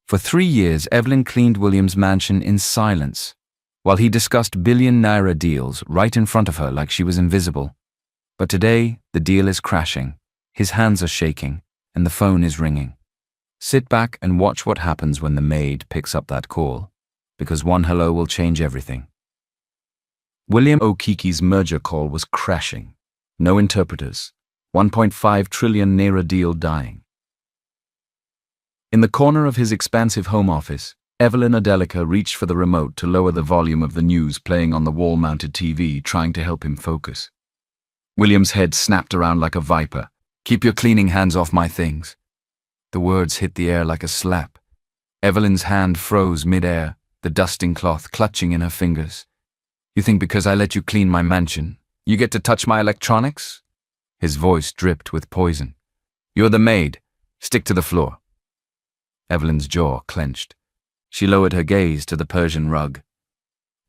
For 3 years, Evelyn cleaned William's mansion in silence, while he discussed billion-naira deals right in front of her like she was invisible. But today, the deal is crashing, his hands are shaking, and the phone is ringing. Sit back and watch what happens when the maid picks up that call, because one hello will change everything. William Okiki's merger call was crashing. No interpreters. 1.5 trillion naira deal dying. In the corner of his expansive home office, Evelyn Adelica reached for the remote to lower the volume of the news playing on the wall-mounted TV, trying to help him focus. William's head snapped around like a viper. "Keep your cleaning hands off my things." The words hit the air like a slap. Evelyn's hand froze mid-air, the dusting cloth clutching in her fingers. "You think because I let you clean my mansion, you get to touch my electronics?" His voice dripped with poison. "You're the maid. Stick to the floor." Evelyn's jaw clenched. She lowered her gaze to the Persian rug.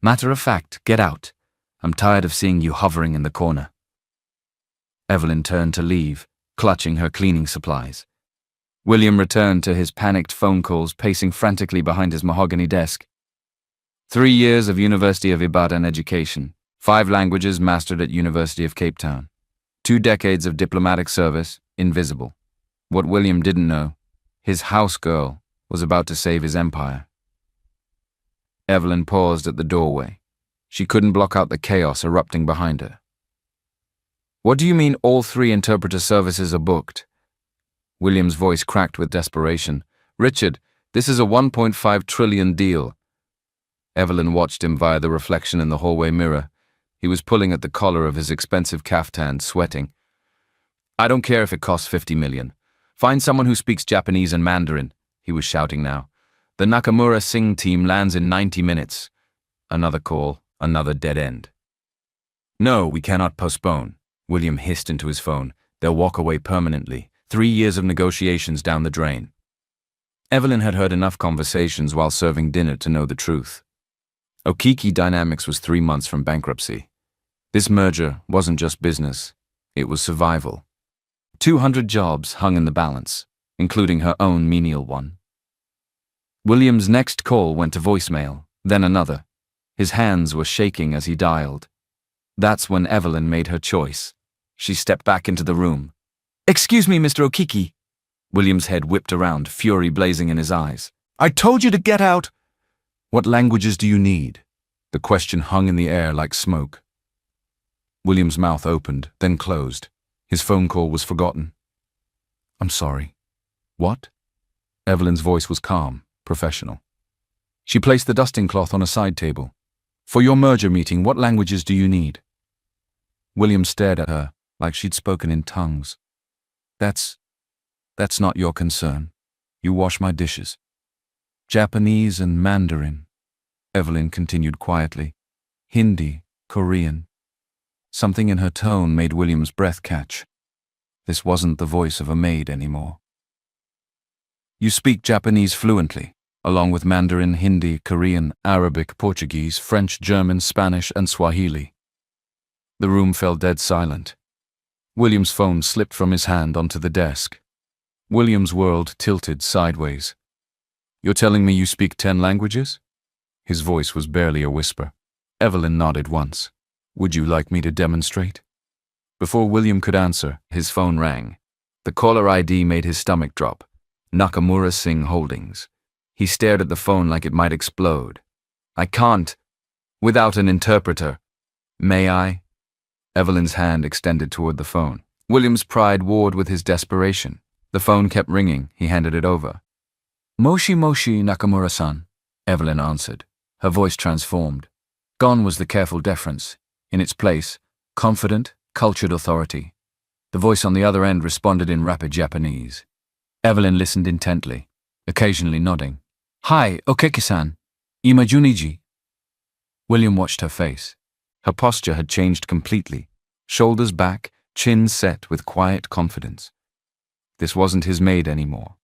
"Matter of fact, get out. I'm tired of seeing you hovering in the corner." Evelyn turned to leave, clutching her cleaning supplies. William returned to his panicked phone calls, pacing frantically behind his mahogany desk. 3 years of University of Ibadan education, 5 languages mastered at University of Cape Town, 2 decades of diplomatic service, invisible. What William didn't know, his house girl was about to save his empire. Evelyn paused at the doorway. She couldn't block out the chaos erupting behind her. "What do you mean all 3 interpreter services are booked?" William's voice cracked with desperation. "Richard, this is a 1.5 trillion deal." Evelyn watched him via the reflection in the hallway mirror. He was pulling at the collar of his expensive caftan, sweating. "I don't care if it costs 50 million. Find someone who speaks Japanese and Mandarin," he was shouting now. "The Nakamura Singh team lands in 90 minutes. Another call, another dead end. "No, we cannot postpone," William hissed into his phone. "They'll walk away permanently. 3 years of negotiations down the drain." Evelyn had heard enough conversations while serving dinner to know the truth. Okiki Dynamics was 3 months from bankruptcy. This merger wasn't just business, it was survival. 200 jobs hung in the balance, including her own menial one. William's next call went to voicemail, then another. His hands were shaking as he dialed. That's when Evelyn made her choice. She stepped back into the room. "Excuse me, Mr. Okiki." William's head whipped around, fury blazing in his eyes. "I told you to get out!" "What languages do you need?" The question hung in the air like smoke. William's mouth opened, then closed. His phone call was forgotten. "I'm sorry." "What?" Evelyn's voice was calm, professional. She placed the dusting cloth on a side table. "For your merger meeting, what languages do you need?" William stared at her like she'd spoken in tongues. That's not your concern. You wash my dishes." "Japanese and Mandarin," Evelyn continued quietly. "Hindi, Korean." Something in her tone made William's breath catch. This wasn't the voice of a maid anymore. "You speak Japanese fluently, along with Mandarin, Hindi, Korean, Arabic, Portuguese, French, German, Spanish, and Swahili." The room fell dead silent. William's phone slipped from his hand onto the desk. William's world tilted sideways. "You're telling me you speak 10 languages?" His voice was barely a whisper. Evelyn nodded once. "Would you like me to demonstrate?" Before William could answer, his phone rang. The caller ID made his stomach drop. Nakamura Singh Holdings. He stared at the phone like it might explode. "I can't. Without an interpreter." "May I?" Evelyn's hand extended toward the phone. William's pride warred with his desperation. The phone kept ringing. He handed it over. "Moshi Moshi, Nakamura-san," Evelyn answered. Her voice transformed. Gone was the careful deference. In its place, confident, cultured authority. The voice on the other end responded in rapid Japanese. Evelyn listened intently, occasionally nodding. "Hi, Okeki-san. Ima juniji." William watched her face. Her posture had changed completely. Shoulders back, chin set with quiet confidence. This wasn't his maid anymore.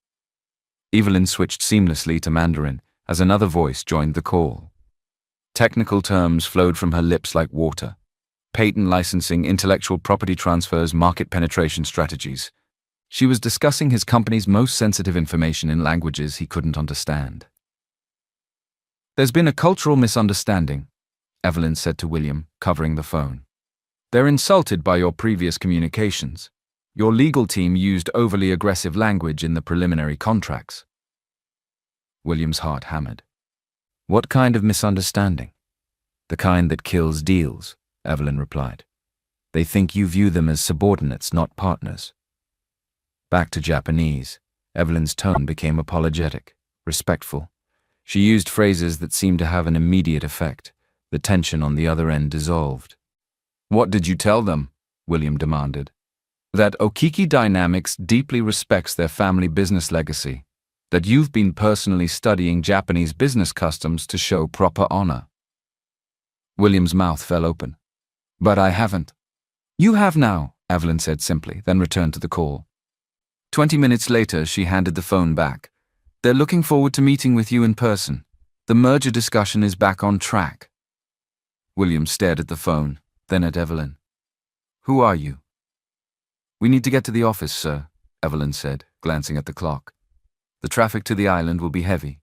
Evelyn switched seamlessly to Mandarin as another voice joined the call. Technical terms flowed from her lips like water. Patent licensing, intellectual property transfers, market penetration strategies. She was discussing his company's most sensitive information in languages he couldn't understand. "There's been a cultural misunderstanding," Evelyn said to William, covering the phone. "They're insulted by your previous communications. Your legal team used overly aggressive language in the preliminary contracts." William's heart hammered. "What kind of misunderstanding?" "The kind that kills deals," Evelyn replied. "They think you view them as subordinates, not partners." Back to Japanese, Evelyn's tone became apologetic, respectful. She used phrases that seemed to have an immediate effect. The tension on the other end dissolved. "What did you tell them?" William demanded. "That Okiki Dynamics deeply respects their family business legacy. That you've been personally studying Japanese business customs to show proper honor." William's mouth fell open. "But I haven't." "You have now," Evelyn said simply, then returned to the call. 20 minutes later, she handed the phone back. "They're looking forward to meeting with you in person. The merger discussion is back on track." William stared at the phone, then at Evelyn. "Who are you?" "We need to get to the office, sir," Evelyn said, glancing at the clock. "The traffic to the island will be heavy."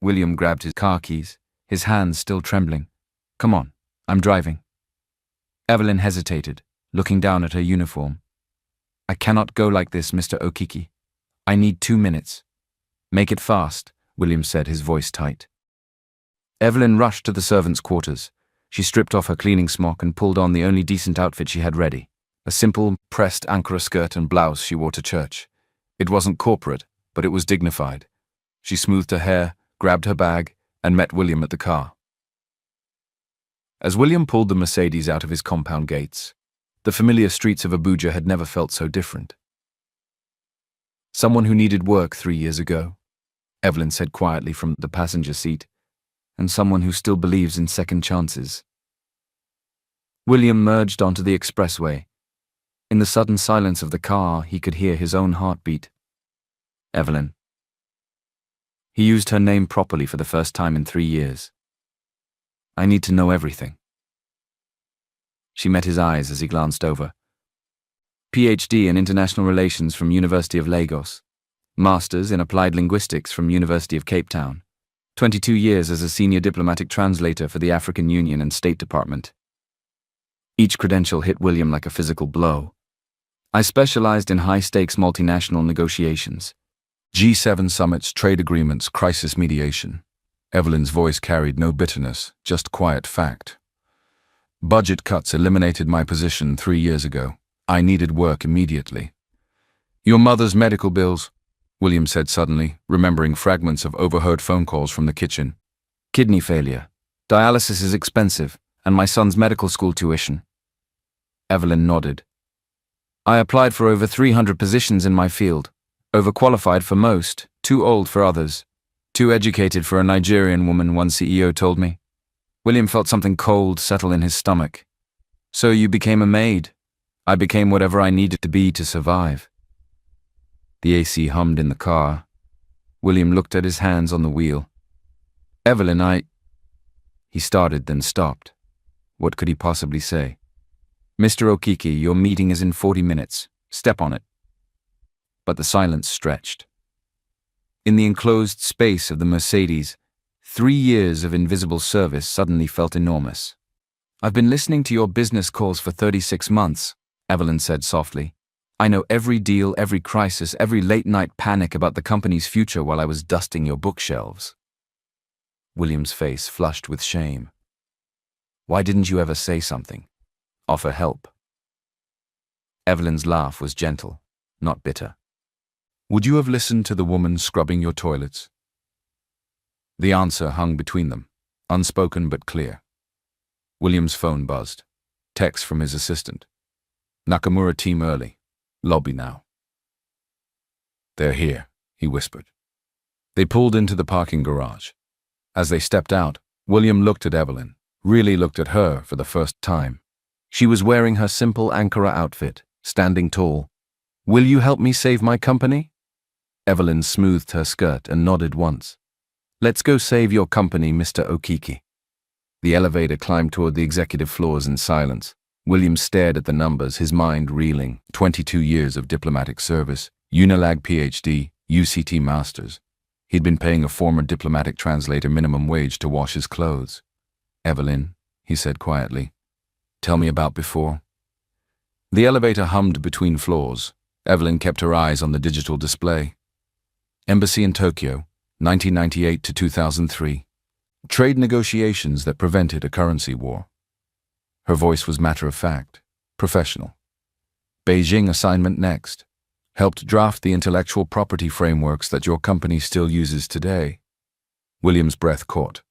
William grabbed his car keys, his hands still trembling. "Come on, I'm driving." Evelyn hesitated, looking down at her uniform. "I cannot go like this, Mr. Okiki. I need 2 minutes." "Make it fast," William said, his voice tight. Evelyn rushed to the servants' quarters. She stripped off her cleaning smock and pulled on the only decent outfit she had ready, a simple, pressed Ankara skirt and blouse she wore to church. It wasn't corporate, but it was dignified. She smoothed her hair, grabbed her bag, and met William at the car. As William pulled the Mercedes out of his compound gates, the familiar streets of Abuja had never felt so different. "Someone who needed work 3 years ago," Evelyn said quietly from the passenger seat, "and someone who still believes in second chances." William merged onto the expressway. In the sudden silence of the car, he could hear his own heartbeat. "Evelyn." He used her name properly for the first time in 3 years. "I need to know everything." She met his eyes as he glanced over. PhD in International Relations from University of Lagos. Masters in Applied Linguistics from University of Cape Town. 22 years as a senior diplomatic translator for the African Union and State Department. Each credential hit William like a physical blow. "I specialized in high-stakes multinational negotiations. G7 summits, trade agreements, crisis mediation." Evelyn's voice carried no bitterness, just quiet fact. "Budget cuts eliminated my position 3 years ago. I needed work immediately." "Your mother's medical bills," William said suddenly, remembering fragments of overheard phone calls from the kitchen. "Kidney failure. Dialysis is expensive, and my son's medical school tuition." Evelyn nodded. "I applied for over 300 positions in my field. Overqualified for most, too old for others. Too educated for a Nigerian woman," one CEO told me. William felt something cold settle in his stomach. "So you became a maid." "I became whatever I needed to be to survive." The AC hummed in the car. William looked at his hands on the wheel. "Evelyn, He started, then stopped. What could he possibly say? "Mr. Okiki, your meeting is in 40 minutes. Step on it." But the silence stretched. In the enclosed space of the Mercedes, 3 years of invisible service suddenly felt enormous. "I've been listening to your business calls for 36 months, Evelyn said softly. "I know every deal, every crisis, every late-night panic about the company's future while I was dusting your bookshelves." William's face flushed with shame. "Why didn't you ever say something? Offer help?" Evelyn's laugh was gentle, not bitter. "Would you have listened to the woman scrubbing your toilets?" The answer hung between them, unspoken but clear. William's phone buzzed. Text from his assistant. "Nakamura team early. Lobby now." "They're here," he whispered. They pulled into the parking garage. As they stepped out, William looked at Evelyn, really looked at her for the first time. She was wearing her simple Ankara outfit, standing tall. "Will you help me save my company?" Evelyn smoothed her skirt and nodded once. "Let's go save your company, Mr. Okiki." The elevator climbed toward the executive floors in silence. William stared at the numbers, his mind reeling. 22 years of diplomatic service, Unilag PhD, UCT Masters. He'd been paying a former diplomatic translator minimum wage to wash his clothes. "Evelyn," he said quietly, "tell me about before." The elevator hummed between floors. Evelyn kept her eyes on the digital display. Embassy in Tokyo, 1998 to 2003. Trade negotiations that prevented a currency war. Her voice was matter-of-fact, professional. Beijing assignment next. Helped draft the intellectual property frameworks that your company still uses today. William's breath caught.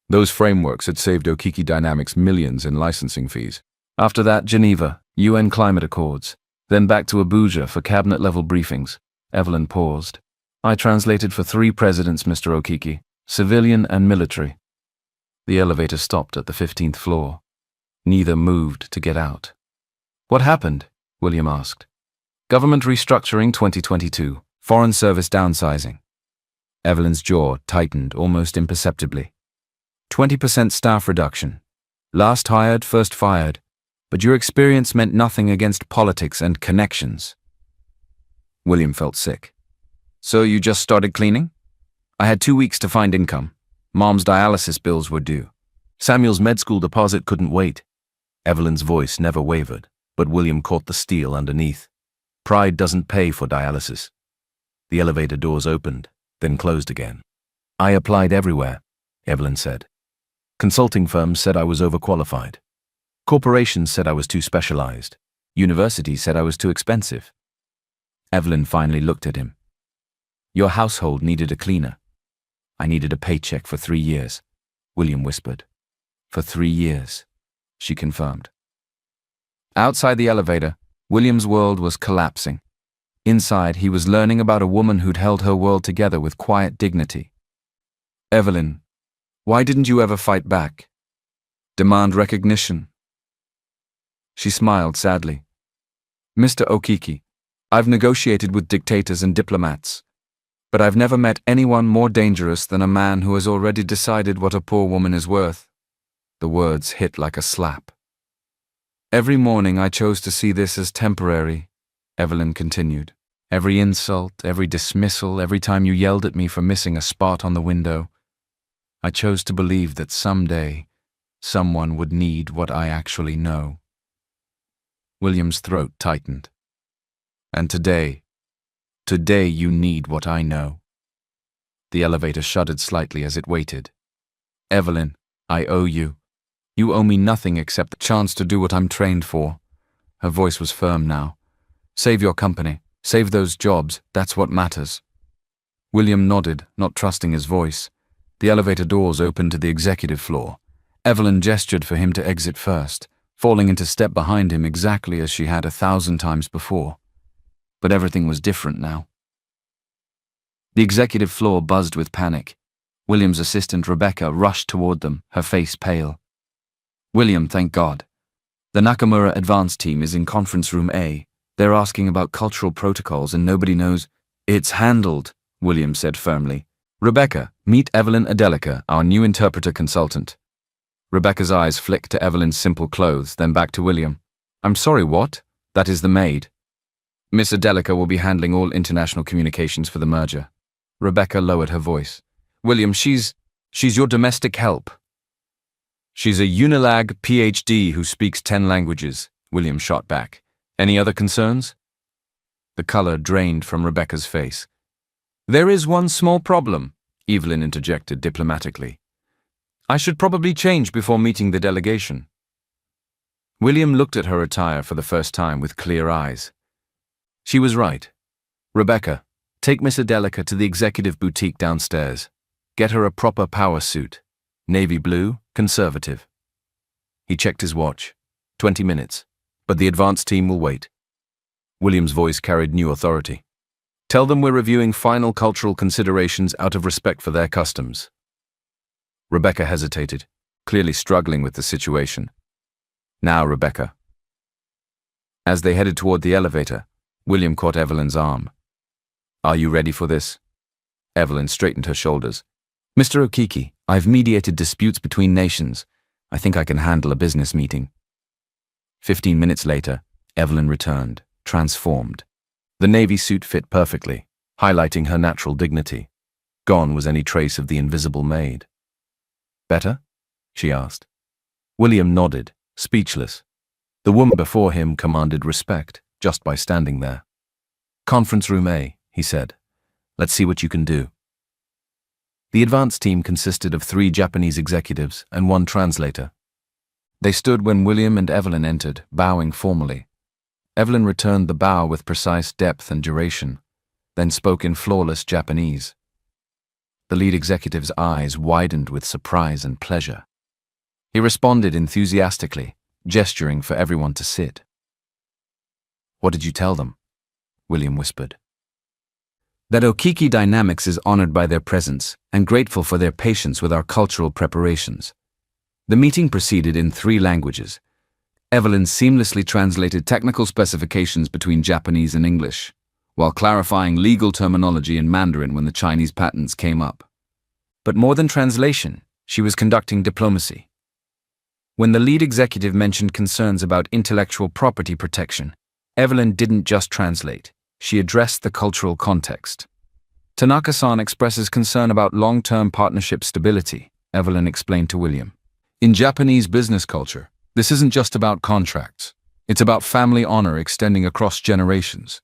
Those frameworks had saved Okiki Dynamics millions in licensing fees. After that, Geneva, UN climate accords. Then back to Abuja for cabinet-level briefings. Evelyn paused. "I translated for 3 presidents, Mr. Okiki, civilian and military." The elevator stopped at the 15th floor. Neither moved to get out. "What happened?" William asked. "Government restructuring 2022, Foreign Service downsizing." Evelyn's jaw tightened almost imperceptibly. 20% staff reduction. Last hired, first fired. But your experience meant nothing against politics and connections. William felt sick. "So you just started cleaning?" "I had 2 weeks to find income. Mom's dialysis bills were due. Samuel's med school deposit couldn't wait." Evelyn's voice never wavered, but William caught the steel underneath. Pride doesn't pay for dialysis. The elevator doors opened, then closed again. "I applied everywhere," Evelyn said. "Consulting firms said I was overqualified. Corporations said I was too specialized. Universities said I was too expensive." Evelyn finally looked at him. "Your household needed a cleaner. I needed a paycheck for 3 years," William whispered. "For 3 years," she confirmed. Outside the elevator, William's world was collapsing. Inside, he was learning about a woman who'd held her world together with quiet dignity. "Evelyn, why didn't you ever fight back? Demand recognition?" She smiled sadly. "Mr. Okiki, I've negotiated with dictators and diplomats, but I've never met anyone more dangerous than a man who has already decided what a poor woman is worth." The words hit like a slap. "Every morning I chose to see this as temporary," Evelyn continued. "Every insult, every dismissal, every time you yelled at me for missing a spot on the window, I chose to believe that someday someone would need what I actually know." William's throat tightened. "And today you need what I know." The elevator shuddered slightly as it waited. "Evelyn, I owe you. You owe me nothing except the chance to do what I'm trained for." Her voice was firm now. "Save your company. Save those jobs. That's what matters." William nodded, not trusting his voice. The elevator doors opened to the executive floor. Evelyn gestured for him to exit first, falling into step behind him exactly as she had 1,000 times before. But everything was different now. The executive floor buzzed with panic. William's assistant Rebecca rushed toward them, her face pale. "William, thank God. The Nakamura advance team is in conference room A. They're asking about cultural protocols and nobody knows." "It's handled," William said firmly. "Rebecca, meet Evelyn Adelica, our new interpreter consultant." Rebecca's eyes flicked to Evelyn's simple clothes, then back to William. "I'm sorry, what?" "That is the maid. Miss Adelica will be handling all international communications for the merger." Rebecca lowered her voice. "William, she's your domestic help." "She's a Unilag PhD who speaks 10 languages, William shot back. "Any other concerns?" The color drained from Rebecca's face. "There is one small problem," Evelyn interjected diplomatically. "I should probably change before meeting the delegation." William looked at her attire for the first time with clear eyes. She was right. "Rebecca, take Miss Adelica to the executive boutique downstairs. Get her a proper power suit. Navy blue, conservative." He checked his watch. 20 minutes. But the advance team will wait. William's voice carried new authority. "Tell them we're reviewing final cultural considerations out of respect for their customs." Rebecca hesitated, clearly struggling with the situation. "Now, Rebecca." As they headed toward the elevator, William caught Evelyn's arm. "Are you ready for this?" Evelyn straightened her shoulders. "Mr. Okiki, I've mediated disputes between nations. I think I can handle a business meeting." 15 minutes later, Evelyn returned, transformed. The navy suit fit perfectly, highlighting her natural dignity. Gone was any trace of the invisible maid. "Better?" she asked. William nodded, speechless. The woman before him commanded respect, just by standing there. "Conference room A," he said. "Let's see what you can do." The advance team consisted of 3 Japanese executives and 1 translator. They stood when William and Evelyn entered, bowing formally. Evelyn returned the bow with precise depth and duration, then spoke in flawless Japanese. The lead executive's eyes widened with surprise and pleasure. He responded enthusiastically, gesturing for everyone to sit. "What did you tell them?" William whispered. "That Okiki Dynamics is honored by their presence and grateful for their patience with our cultural preparations." The meeting proceeded in 3 languages. Evelyn seamlessly translated technical specifications between Japanese and English, while clarifying legal terminology in Mandarin when the Chinese patents came up. But more than translation, she was conducting diplomacy. When the lead executive mentioned concerns about intellectual property protection, Evelyn didn't just translate, she addressed the cultural context. "Tanaka-san expresses concern about long-term partnership stability," Evelyn explained to William. "In Japanese business culture, this isn't just about contracts. It's about family honor extending across generations."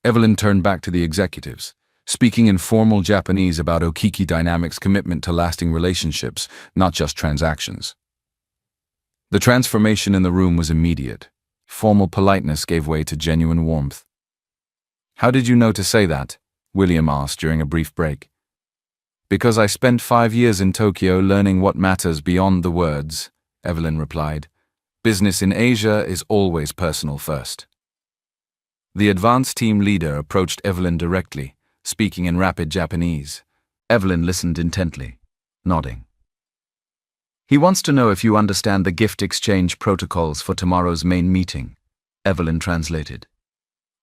Evelyn turned back to the executives, speaking in formal Japanese about Okiki Dynamics' commitment to lasting relationships, not just transactions. The transformation in the room was immediate. Formal politeness gave way to genuine warmth. "How did you know to say that?" William asked during a brief break. "Because I spent 5 years in Tokyo learning what matters beyond the words," Evelyn replied. "Business in Asia is always personal first." The advance team leader approached Evelyn directly, speaking in rapid Japanese. Evelyn listened intently, nodding. "He wants to know if you understand the gift exchange protocols for tomorrow's main meeting," Evelyn translated.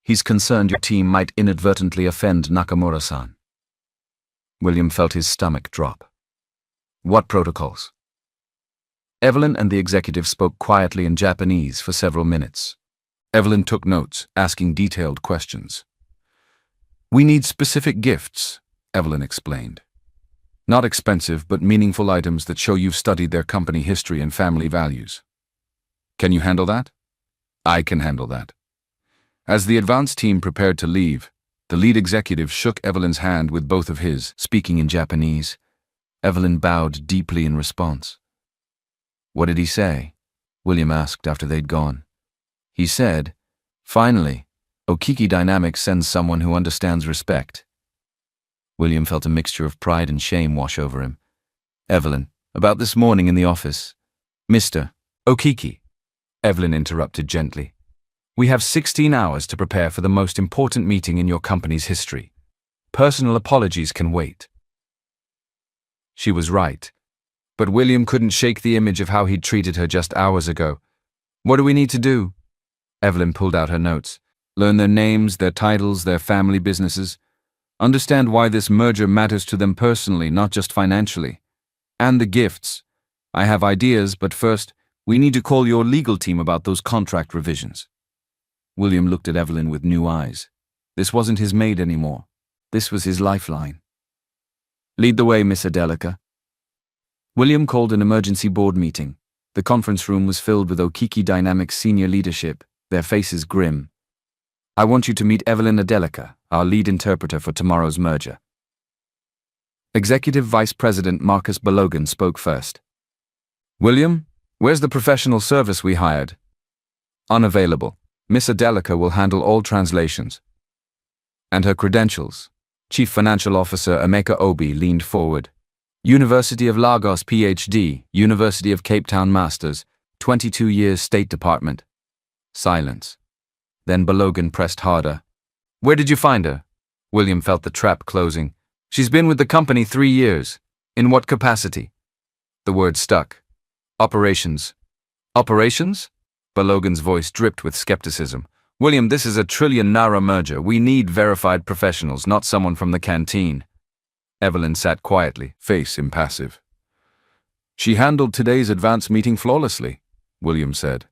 "He's concerned your team might inadvertently offend Nakamura-san." William felt his stomach drop. "What protocols?" Evelyn and the executive spoke quietly in Japanese for several minutes. Evelyn took notes, asking detailed questions. "We need specific gifts," Evelyn explained. "Not expensive, but meaningful items that show you've studied their company history and family values." "Can you handle that?" "I can handle that." As the advance team prepared to leave, the lead executive shook Evelyn's hand with both of his, speaking in Japanese. Evelyn bowed deeply in response. "What did he say?" William asked after they'd gone. "He said, 'Finally, Okiki Dynamics sends someone who understands respect.'" William felt a mixture of pride and shame wash over him. "Evelyn, about this morning in the office." "Mr. Okiki," Evelyn interrupted gently. "We have 16 hours to prepare for the most important meeting in your company's history. Personal apologies can wait." She was right. But William couldn't shake the image of how he'd treated her just hours ago. "What do we need to do?" Evelyn pulled out her notes. "Learn their names, their titles, their family businesses. Understand why this merger matters to them personally, not just financially. And the gifts. I have ideas, but first, we need to call your legal team about those contract revisions." William looked at Evelyn with new eyes. This wasn't his maid anymore. This was his lifeline. "Lead the way, Miss Adelica." William called an emergency board meeting. The conference room was filled with Okiki Dynamics senior leadership, their faces grim. "I want you to meet Evelyn Adelica, our lead interpreter for tomorrow's merger." Executive Vice President Marcus Balogan spoke first. "William, where's the professional service we hired?" "Unavailable. Miss Adelica will handle all translations." "And her credentials?" Chief Financial Officer Emeka Obi leaned forward. "University of Lagos PhD, University of Cape Town Masters, 22 years State Department." Silence. Then Balogan pressed harder. "Where did you find her?" William felt the trap closing. "She's been with the company 3 years. In what capacity?" The word stuck. "Operations." "Operations?" Balogan's voice dripped with skepticism. "William, this is a trillion-naira merger. We need verified professionals, not someone from the canteen." Evelyn sat quietly, face impassive. "She handled today's advance meeting flawlessly," William said.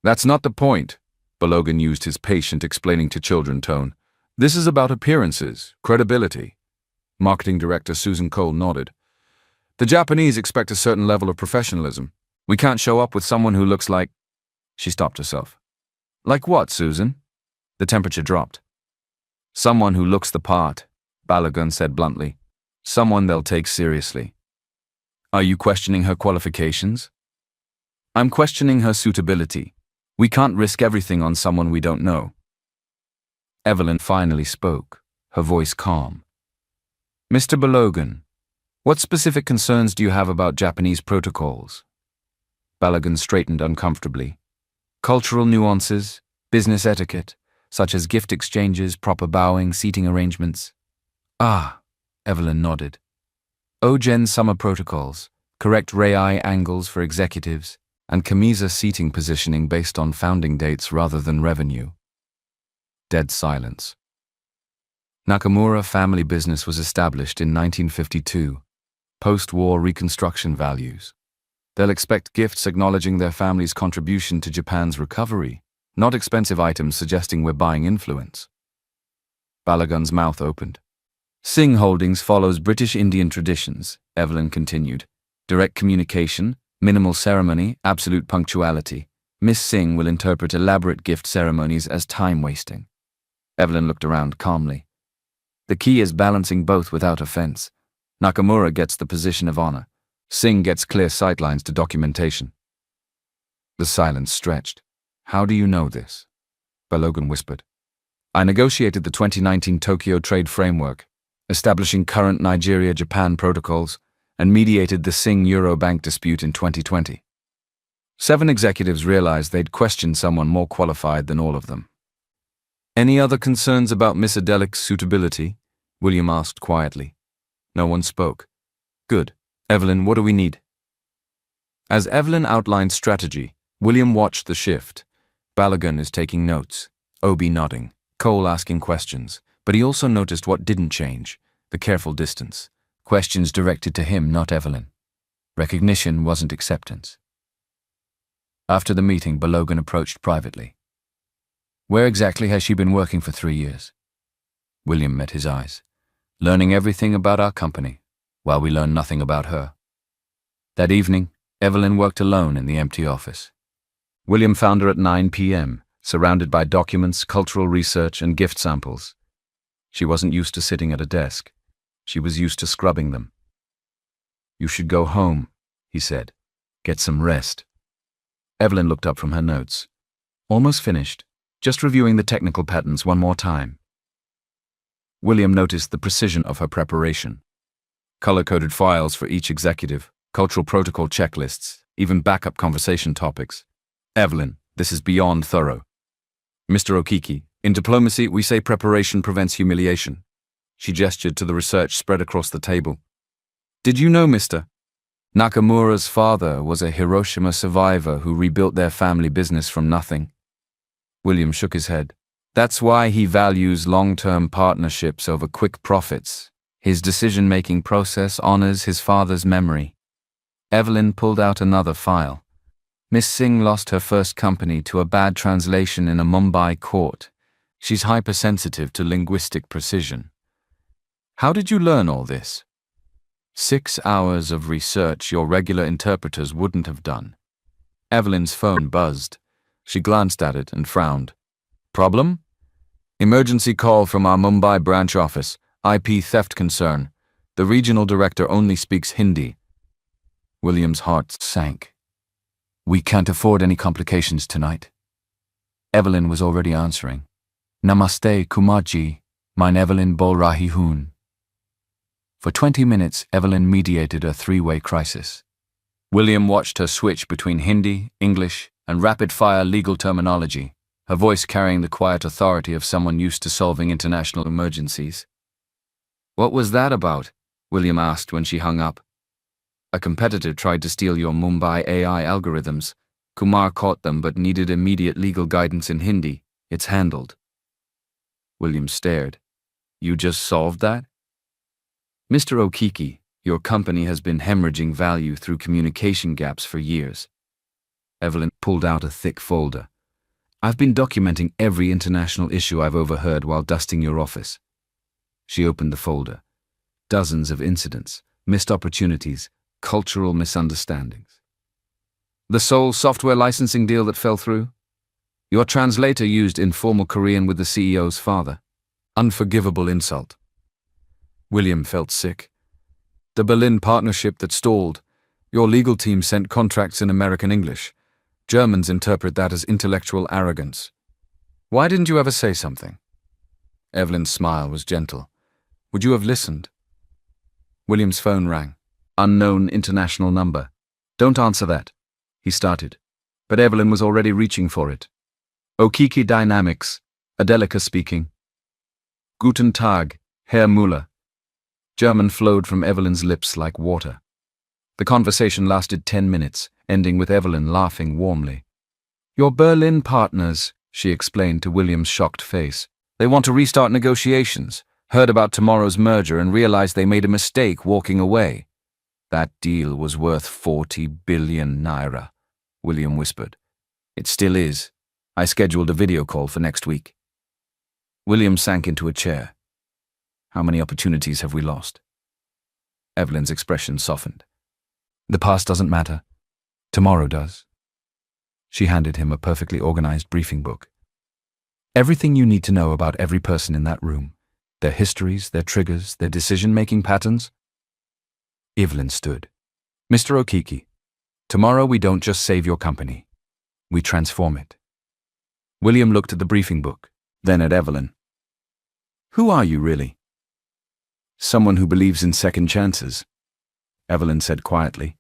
That's not the point, Balogan used his patient explaining to children tone. This is about appearances, credibility. Marketing director Susan Cole nodded. The Japanese expect a certain level of professionalism. We can't show up with someone who looks like… She stopped herself. Like what, Susan? The temperature dropped. Someone who looks the part, Balogun said bluntly. Someone they'll take seriously. Are you questioning her qualifications? I'm questioning her suitability. We can't risk everything on someone we don't know. Evelyn finally spoke, her voice calm. Mr. Balogun, what specific concerns do you have about Japanese protocols? Balogun straightened uncomfortably. Cultural nuances, business etiquette, such as gift exchanges, proper bowing, seating arrangements. Ah, Evelyn nodded. Ogen summer protocols, correct rei angles for executives, and Kamisa seating positioning based on founding dates rather than revenue. Dead silence. Nakamura family business was established in 1952. Post-war reconstruction values. They'll expect gifts acknowledging their family's contribution to Japan's recovery, not expensive items suggesting we're buying influence. Balogun's mouth opened. Singh Holdings follows British Indian traditions, Evelyn continued. Direct communication, minimal ceremony, absolute punctuality. Miss Singh will interpret elaborate gift ceremonies as time-wasting. Evelyn looked around calmly. The key is balancing both without offense. Nakamura gets the position of honor. Singh gets clear sightlines to documentation. The silence stretched. How do you know this? Balogun whispered. I negotiated the 2019 Tokyo Trade Framework, establishing current Nigeria-Japan protocols, and mediated the Singh-Euro Bank dispute in 2020. 7 executives realized they'd questioned someone more qualified than all of them. Any other concerns about Miss Adelic's suitability? William asked quietly. No one spoke. Good. Evelyn, what do we need? As Evelyn outlined strategy, William watched the shift. Balogun is taking notes, Obi nodding, Cole asking questions, but he also noticed what didn't change, the careful distance. Questions directed to him, not Evelyn. Recognition wasn't acceptance. After the meeting, Balogun approached privately. Where exactly has she been working for 3 years? William met his eyes. Learning everything about our company, while we learned nothing about her. That evening, Evelyn worked alone in the empty office. William found her at 9 p.m., surrounded by documents, cultural research, and gift samples. She wasn't used to sitting at a desk. She was used to scrubbing them. You should go home, he said. Get some rest. Evelyn looked up from her notes. Almost finished. Just reviewing the technical patterns one more time. William noticed the precision of her preparation. Color-coded files for each executive, cultural protocol checklists, even backup conversation topics. Evelyn, this is beyond thorough. Mr. Okiki, in diplomacy we say preparation prevents humiliation. She gestured to the research spread across the table. Did you know, Mr. Nakamura's father was a Hiroshima survivor who rebuilt their family business from nothing? William shook his head. That's why he values long-term partnerships over quick profits. His decision-making process honors his father's memory. Evelyn pulled out another file. Miss Singh lost her first company to a bad translation in a Mumbai court. She's hypersensitive to linguistic precision. How did you learn all this? 6 hours of research your regular interpreters wouldn't have done. Evelyn's phone buzzed. She glanced at it and frowned. Problem? Emergency call from our Mumbai branch office. IP theft concern. The regional director only speaks Hindi. William's heart sank. We can't afford any complications tonight. Evelyn was already answering. Namaste, Kumarji. Mein Evelyn bol rahi hoon. For 20 minutes, Evelyn mediated a 3-way crisis. William watched her switch between Hindi, English, and rapid-fire legal terminology, her voice carrying the quiet authority of someone used to solving international emergencies. What was that about? William asked when she hung up. A competitor tried to steal your Mumbai AI algorithms. Kumar caught them but needed immediate legal guidance in Hindi. It's handled. William stared. You just solved that? Mr. Okiki, your company has been hemorrhaging value through communication gaps for years. Evelyn pulled out a thick folder. I've been documenting every international issue I've overheard while dusting your office. She opened the folder. Dozens of incidents, missed opportunities, cultural misunderstandings. The sole software licensing deal that fell through? Your translator used informal Korean with the CEO's father. Unforgivable insult. William felt sick. The Berlin partnership that stalled. Your legal team sent contracts in American English. Germans interpret that as intellectual arrogance. Why didn't you ever say something? Evelyn's smile was gentle. Would you have listened? William's phone rang. Unknown international number. Don't answer that, he started. But Evelyn was already reaching for it. Okiki Dynamics, Adelica speaking. Guten Tag, Herr Müller. German flowed from Evelyn's lips like water. The conversation lasted 10 minutes, ending with Evelyn laughing warmly. Your Berlin partners, she explained to William's shocked face. They want to restart negotiations, heard about tomorrow's merger and realized they made a mistake walking away. That deal was worth 40 billion naira, William whispered. It still is. I scheduled a video call for next week. William sank into a chair. How many opportunities have we lost? Evelyn's expression softened. The past doesn't matter. Tomorrow does. She handed him a perfectly organized briefing book. Everything you need to know about every person in that room. Their histories, their triggers, their decision-making patterns. Evelyn stood. Mr. Okiki, tomorrow we don't just save your company. We transform it. William looked at the briefing book, then at Evelyn. Who are you really? Someone who believes in second chances, Evelyn said quietly.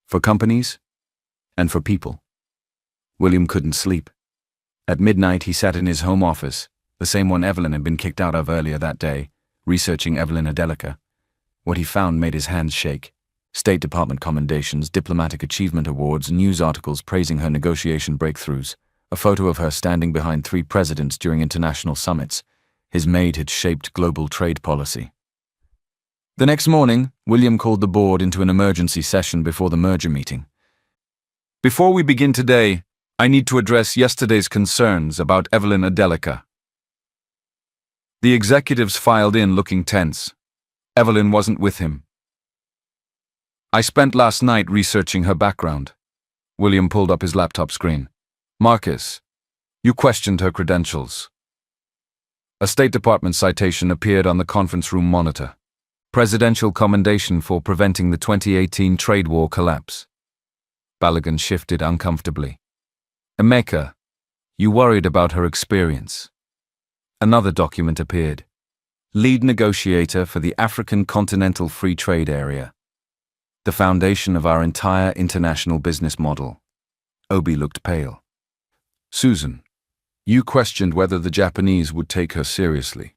For companies and for people. William couldn't sleep. At midnight he sat in his home office, the same one Evelyn had been kicked out of earlier that day, researching Evelyn Adelica. What he found made his hands shake. State Department commendations, diplomatic achievement awards, news articles praising her negotiation breakthroughs, a photo of her standing behind 3 presidents during international summits. His maid had shaped global trade policy. The next morning, William called the board into an emergency session before the merger meeting. Before we begin today, I need to address yesterday's concerns about Evelyn Adelica. The executives filed in looking tense. Evelyn wasn't with him. I spent last night researching her background. William pulled up his laptop screen. Marcus, you questioned her credentials. A State Department citation appeared on the conference room monitor. Presidential commendation for preventing the 2018 trade war collapse. Balogun shifted uncomfortably. Emeka, you worried about her experience. Another document appeared. Lead negotiator for the African Continental Free Trade Area. The foundation of our entire international business model. Obi looked pale. Susan, you questioned whether the Japanese would take her seriously.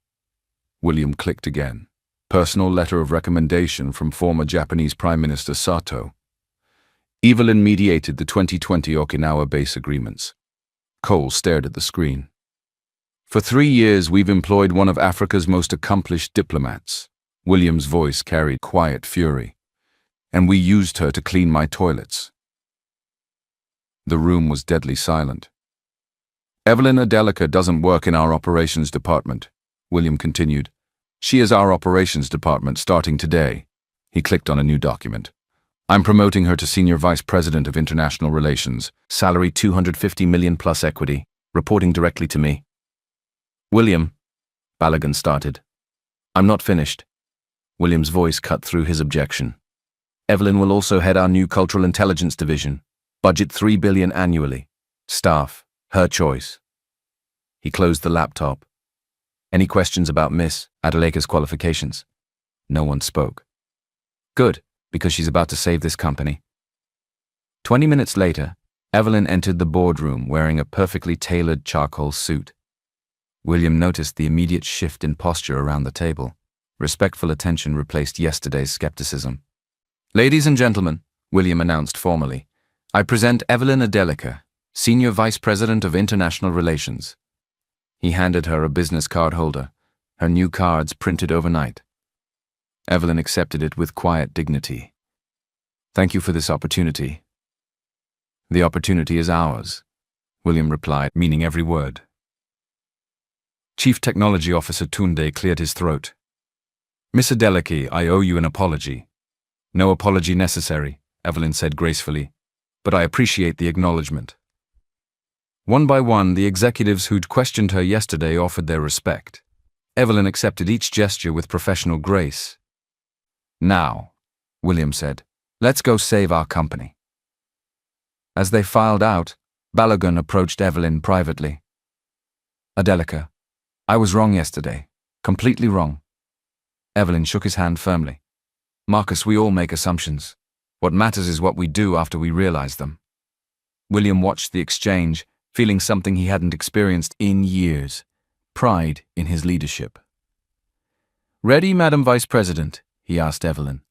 William clicked again. Personal letter of recommendation from former Japanese Prime Minister Sato. Evelyn mediated the 2020 Okinawa base agreements. Cole stared at the screen. For 3 years we've employed one of Africa's most accomplished diplomats. William's voice carried quiet fury. And we used her to clean my toilets. The room was deadly silent. Evelyn Adelica doesn't work in our operations department, William continued. She is our operations department starting today. He clicked on a new document. I'm promoting her to Senior Vice President of International Relations, salary 250 million plus equity, reporting directly to me. William, Balogun started. I'm not finished. William's voice cut through his objection. Evelyn will also head our new Cultural Intelligence Division. Budget 3 billion annually. Staff, her choice. He closed the laptop. Any questions about Miss Adelica's qualifications? No one spoke. Good, because she's about to save this company. 20 minutes later, Evelyn entered the boardroom wearing a perfectly tailored charcoal suit. William noticed the immediate shift in posture around the table. Respectful attention replaced yesterday's skepticism. Ladies and gentlemen, William announced formally, I present Evelyn Adelica, Senior Vice President of International Relations. He handed her a business card holder, her new cards printed overnight. Evelyn accepted it with quiet dignity. Thank you for this opportunity. The opportunity is ours, William replied, meaning every word. Chief Technology Officer Tunde cleared his throat. Miss Adeleke, I owe you an apology. No apology necessary, Evelyn said gracefully, but I appreciate the acknowledgement. One by one, the executives who'd questioned her yesterday offered their respect. Evelyn accepted each gesture with professional grace. Now, William said, let's go save our company. As they filed out, Balogun approached Evelyn privately. Adeleke, I was wrong yesterday. Completely wrong. Evelyn shook his hand firmly. Marcus, we all make assumptions. What matters is what we do after we realize them. William watched the exchange, feeling something he hadn't experienced in years. Pride in his leadership. Ready, Madam Vice President? He asked Evelyn.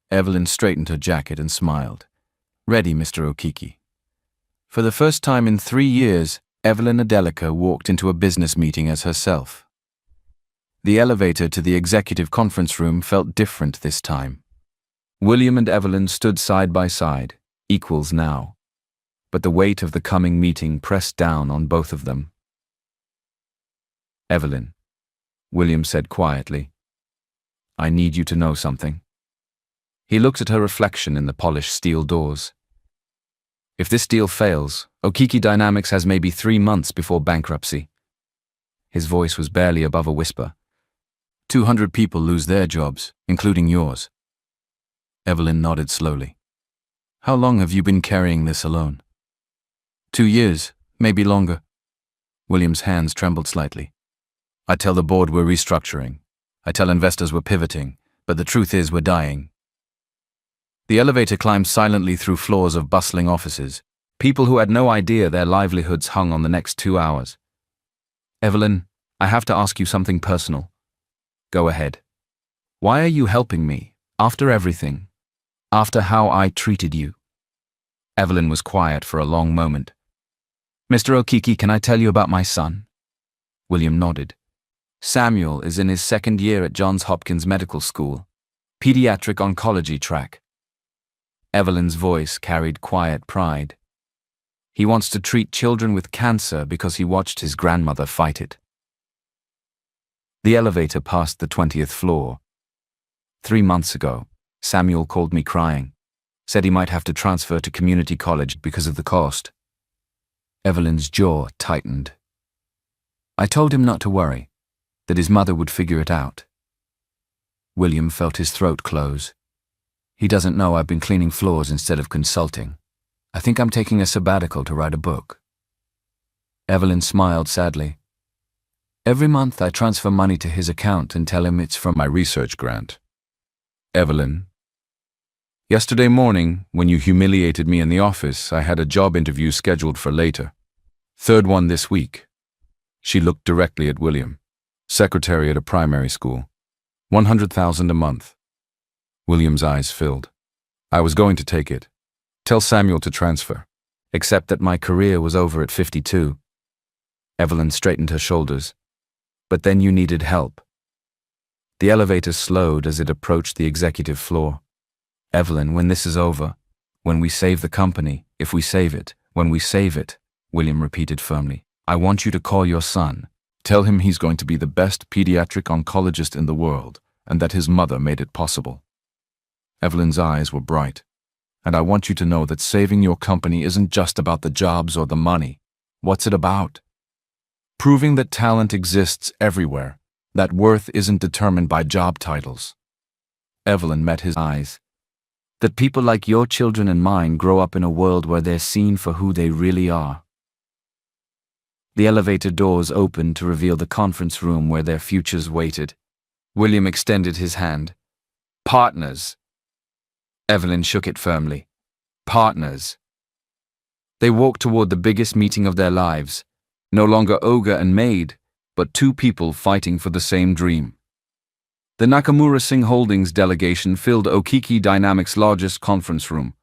Evelyn straightened her jacket and smiled. Ready, Mr. Okiki. For the first time in 3 years, Evelyn Adeleke walked into a business meeting as herself. The elevator to the executive conference room felt different this time. William and Evelyn stood side by side, equals now. But the weight of the coming meeting pressed down on both of them. Evelyn, William said quietly, I need you to know something. He looked at her reflection in the polished steel doors. If this deal fails, Okiki Dynamics has maybe 3 months before bankruptcy. His voice was barely above a whisper. 200 people lose their jobs, including yours. Evelyn nodded slowly. How long have you been carrying this alone? 2 years, maybe longer. William's hands trembled slightly. I tell the board we're restructuring. I tell investors we're pivoting, but the truth is we're dying. The elevator climbed silently through floors of bustling offices, people who had no idea their livelihoods hung on the next 2 hours. Evelyn, I have to ask you something personal. Go ahead. Why are you helping me, after everything, after how I treated you? Evelyn was quiet for a long moment. Mr. Okiki, can I tell you about my son? William nodded. Samuel is in his 2nd year at Johns Hopkins Medical School, pediatric oncology track. Evelyn's voice carried quiet pride. He wants to treat children with cancer because he watched his grandmother fight it. The elevator passed the 20th floor. 3 months ago, Samuel called me crying, said he might have to transfer to community college because of the cost. Evelyn's jaw tightened. I told him not to worry, that his mother would figure it out. William felt his throat close. He doesn't know I've been cleaning floors instead of consulting. I think I'm taking a sabbatical to write a book. Evelyn smiled sadly. Every month I transfer money to his account and tell him it's from my research grant. Evelyn, yesterday morning, when you humiliated me in the office, I had a job interview scheduled for later. 3rd one this week. She looked directly at William. Secretary at a primary school. $100,000 a month. William's eyes filled. I was going to take it. Tell Samuel to transfer. Except that my career was over at 52. Evelyn straightened her shoulders. But then you needed help. The elevator slowed as it approached the executive floor. Evelyn, when this is over, when we save the company, if we save it, when we save it, William repeated firmly, I want you to call your son. Tell him he's going to be the best pediatric oncologist in the world, and that his mother made it possible. Evelyn's eyes were bright. And I want you to know that saving your company isn't just about the jobs or the money. What's it about? Proving that talent exists everywhere, that worth isn't determined by job titles. Evelyn met his eyes. That people like your children and mine grow up in a world where they're seen for who they really are. The elevator doors opened to reveal the conference room where their futures waited. William extended his hand. Partners. Evelyn shook it firmly. Partners. They walked toward the biggest meeting of their lives. No longer ogre and maid, but 2 people fighting for the same dream. The Nakamura Singh Holdings delegation filled Okiki Dynamics' largest conference room.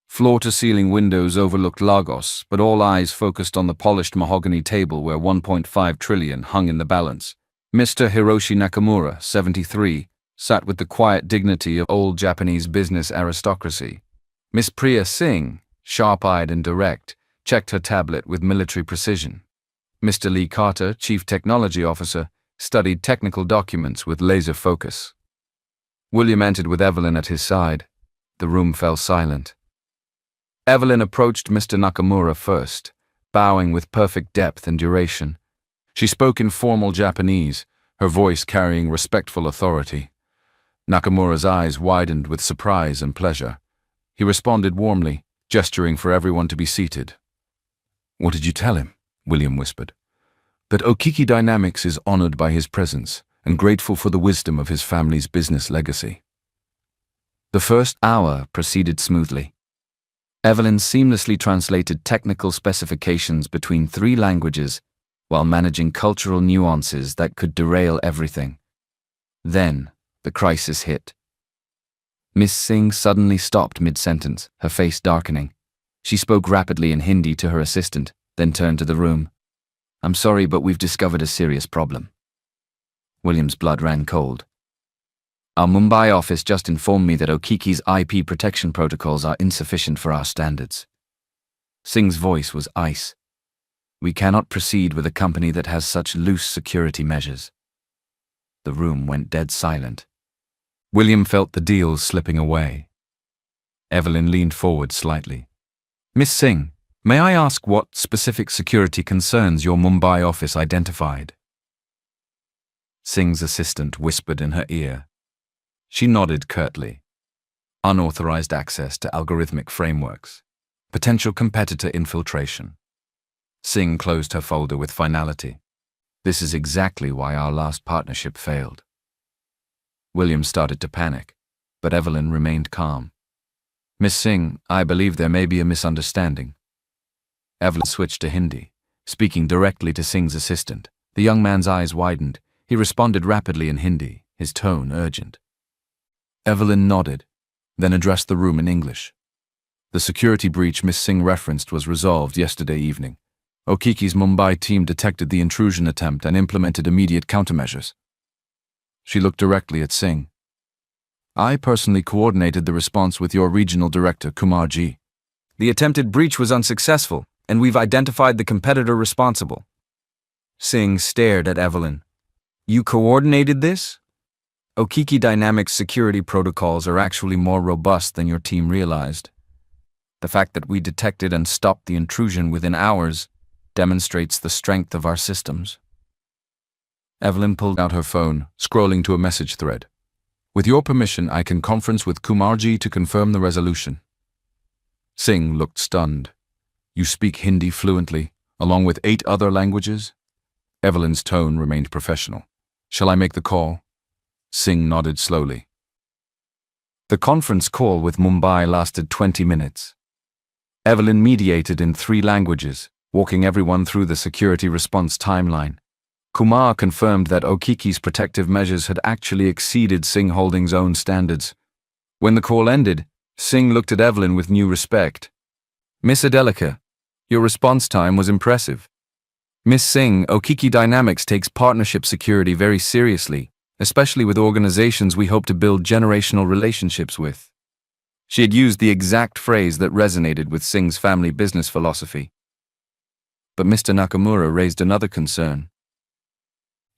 Floor-to-ceiling windows overlooked Lagos, but all eyes focused on the polished mahogany table where 1.5 trillion hung in the balance. Mr. Hiroshi Nakamura, 73, sat with the quiet dignity of old Japanese business aristocracy. Miss Priya Singh, sharp-eyed and direct, checked her tablet with military precision. Mr. Lee Carter, Chief Technology Officer, studied technical documents with laser focus. William entered with Evelyn at his side. The room fell silent. Evelyn approached Mr. Nakamura first, bowing with perfect depth and duration. She spoke in formal Japanese, her voice carrying respectful authority. Nakamura's eyes widened with surprise and pleasure. He responded warmly, gesturing for everyone to be seated. "What did you tell him?" William whispered. "That Okiki Dynamics is honored by his presence and grateful for the wisdom of his family's business legacy." The first hour proceeded smoothly. Evelyn seamlessly translated technical specifications between 3 languages while managing cultural nuances that could derail everything. Then, the crisis hit. Miss Singh suddenly stopped mid-sentence, her face darkening. She spoke rapidly in Hindi to her assistant, then turned to the room. "I'm sorry, but we've discovered a serious problem." William's blood ran cold. "Our Mumbai office just informed me that Okiki's IP protection protocols are insufficient for our standards." Singh's voice was ice. "We cannot proceed with a company that has such loose security measures." The room went dead silent. William felt the deals slipping away. Evelyn leaned forward slightly. "Miss Singh, may I ask what specific security concerns your Mumbai office identified?" Singh's assistant whispered in her ear. She nodded curtly. "Unauthorized access to algorithmic frameworks. Potential competitor infiltration." Singh closed her folder with finality. "This is exactly why our last partnership failed." William started to panic, but Evelyn remained calm. "Miss Singh, I believe there may be a misunderstanding." Evelyn switched to Hindi, speaking directly to Singh's assistant. The young man's eyes widened. He responded rapidly in Hindi, his tone urgent. Evelyn nodded, then addressed the room in English. "The security breach Miss Singh referenced was resolved yesterday evening. Okiki's Mumbai team detected the intrusion attempt and implemented immediate countermeasures." She looked directly at Singh. "I personally coordinated the response with your regional director, Kumar Ji. The attempted breach was unsuccessful, and we've identified the competitor responsible." Singh stared at Evelyn. "You coordinated this? Okiki Dynamics security protocols are actually more robust than your team realized. The fact that we detected and stopped the intrusion within hours demonstrates the strength of our systems." Evelyn pulled out her phone, scrolling to a message thread. "With your permission, I can conference with Kumarji to confirm the resolution." Singh looked stunned. "You speak Hindi fluently, along with 8 other languages?" Evelyn's tone remained professional. "Shall I make the call?" Singh nodded slowly. The conference call with Mumbai lasted 20 minutes. Evelyn mediated in 3 languages, walking everyone through the security response timeline. Kumar confirmed that Okiki's protective measures had actually exceeded Singh Holdings' own standards. When the call ended, Singh looked at Evelyn with new respect. "Miss Adelika, your response time was impressive." "Miss Singh, Okiki Dynamics takes partnership security very seriously, especially with organizations we hope to build generational relationships with." She had used the exact phrase that resonated with Singh's family business philosophy. But Mr. Nakamura raised another concern.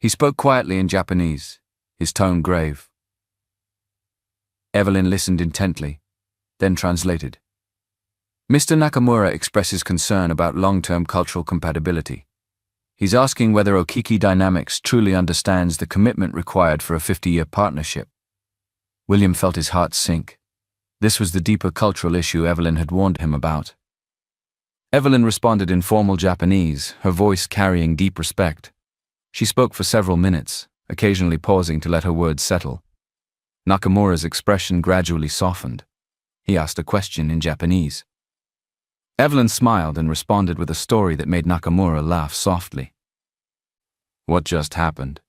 He spoke quietly in Japanese, his tone grave. Evelyn listened intently, then translated. Mr. Nakamura expresses concern about long-term cultural compatibility. He's asking whether Okiki Dynamics truly understands the commitment required for a 50-year partnership. William felt his heart sink. This was the deeper cultural issue Evelyn had warned him about. Evelyn responded in formal Japanese, her voice carrying deep respect. She spoke for several minutes, occasionally pausing to let her words settle. Nakamura's expression gradually softened. He asked a question in Japanese. Evelyn smiled and responded with a story that made Nakamura laugh softly. "What just happened?"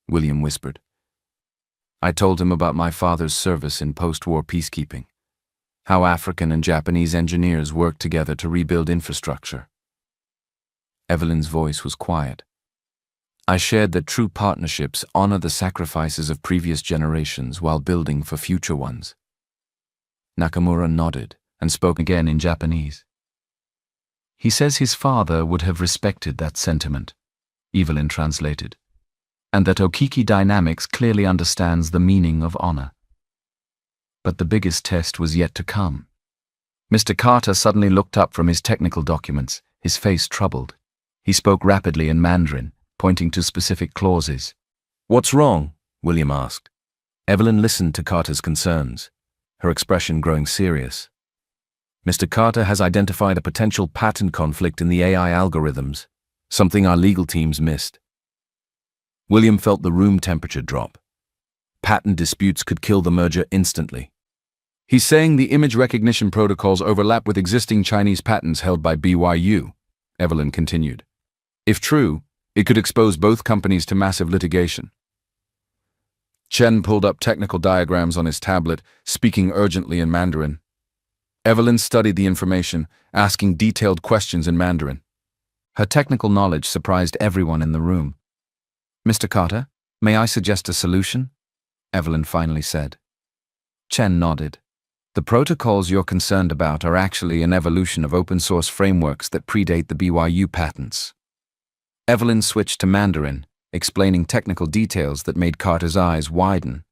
William whispered. I told him about my father's service in post-war peacekeeping, how African and Japanese engineers worked together to rebuild infrastructure. Evelyn's voice was quiet. I shared that true partnerships honor the sacrifices of previous generations while building for future ones. Nakamura nodded and spoke again in Japanese. He says his father would have respected that sentiment, Evelyn translated, and that Okiki Dynamics clearly understands the meaning of honor. But the biggest test was yet to come. Mr. Carter suddenly looked up from his technical documents, his face troubled. He spoke rapidly in Mandarin, pointing to specific clauses. "What's wrong?" William asked. Evelyn listened to Carter's concerns, her expression growing serious. "Mr. Carter has identified a potential patent conflict in the AI algorithms, something our legal teams missed." William felt the room temperature drop. Patent disputes could kill the merger instantly. He's saying the image recognition protocols overlap with existing Chinese patents held by BYU, Evelyn continued. If true, it could expose both companies to massive litigation. Chen pulled up technical diagrams on his tablet, speaking urgently in Mandarin. Evelyn studied the information, asking detailed questions in Mandarin. Her technical knowledge surprised everyone in the room. "Mr. Carter, may I suggest a solution?" Evelyn finally said. Chen nodded. "The protocols you're concerned about are actually an evolution of open-source frameworks that predate the BYU patents." Evelyn switched to Mandarin, explaining technical details that made Carter's eyes widen.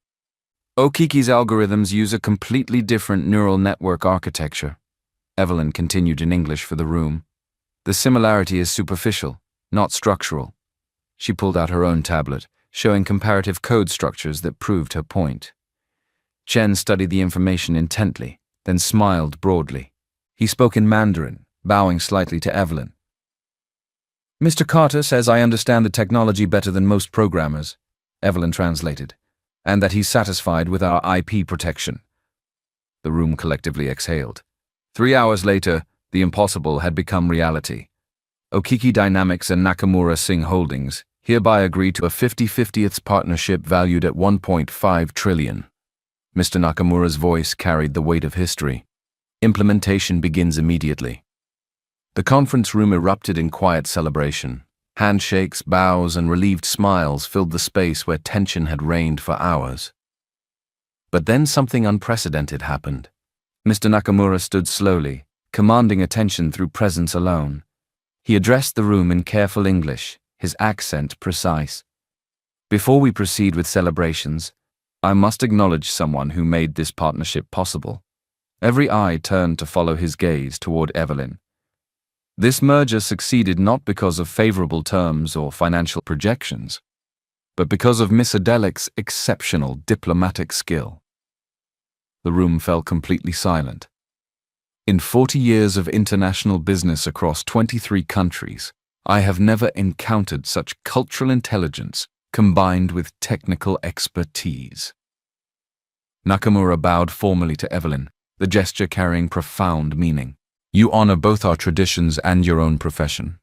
"Okiki's algorithms use a completely different neural network architecture," Evelyn continued in English for the room. "The similarity is superficial, not structural." She pulled out her own tablet, showing comparative code structures that proved her point. Chen studied the information intently, then smiled broadly. He spoke in Mandarin, bowing slightly to Evelyn. "Mr. Carter says I understand the technology better than most programmers," Evelyn translated, "and that he's satisfied with our IP protection." The room collectively exhaled. 3 hours later, the impossible had become reality. Okiki Dynamics and Nakamura Singh Holdings hereby agree to a 50/50th partnership valued at 1.5 trillion. Mr. Nakamura's voice carried the weight of history. Implementation begins immediately. The conference room erupted in quiet celebration. Handshakes, bows, and relieved smiles filled the space where tension had reigned for hours. But then something unprecedented happened. Mr. Nakamura stood slowly, commanding attention through presence alone. He addressed the room in careful English, his accent precise. "Before we proceed with celebrations, I must acknowledge someone who made this partnership possible." Every eye turned to follow his gaze toward Evelyn. This merger succeeded not because of favorable terms or financial projections, but because of Miss Adelic's exceptional diplomatic skill. The room fell completely silent. In 40 years of international business across 23 countries, I have never encountered such cultural intelligence combined with technical expertise. Nakamura bowed formally to Evelyn, the gesture carrying profound meaning. "You honor both our traditions and your own profession."